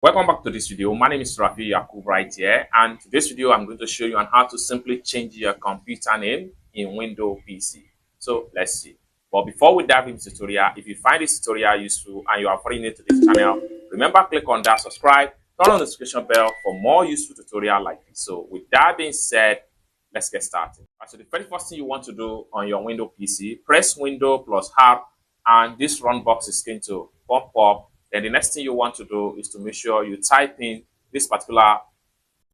Welcome back to this video. My name is Rafi Yakub right here, and today's video I'm going to show you on how to simply change your computer name in Windows PC. So let's see. But before we dive into the tutorial, if you find this tutorial useful and you are very new to this channel, remember click on that subscribe, turn on the notification bell for more useful tutorial like this. So with that being said, let's get started. So the very first thing you want to do on your Windows PC, press Windows plus R, and this run box is going to pop up. Then the next thing you want to do is to make sure you type in this particular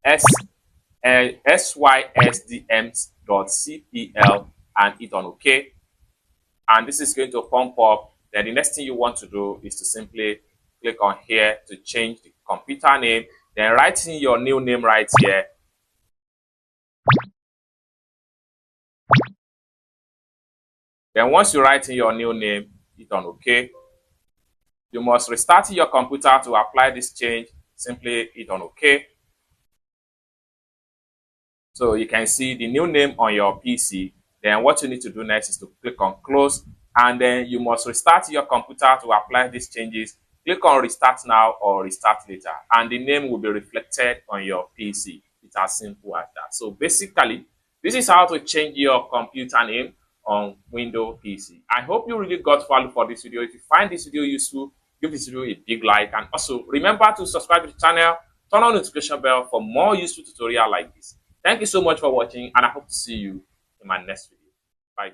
sysdms.cpl and hit on OK. And this is going to pump up. Then the next thing you want to do is to simply click on here to change the computer name. Then write in your new name right here. Then once you write in your new name, hit on OK. You must restart your computer to apply this change. Simply hit on OK. So you can see the new name on your PC. Then what you need to do next is to click on close, and then you must restart your computer to apply these changes. Click on restart now or restart later, and the name will be reflected on your PC. It's as simple as that. So basically, this is how to change your computer name on Windows PC. I hope you really got value for this video. If you find this video useful, give this video a big like, and also remember to subscribe to the channel, turn on the notification bell for more useful tutorial like this. Thank you so much for watching, and I hope to see you in my next video. Bye.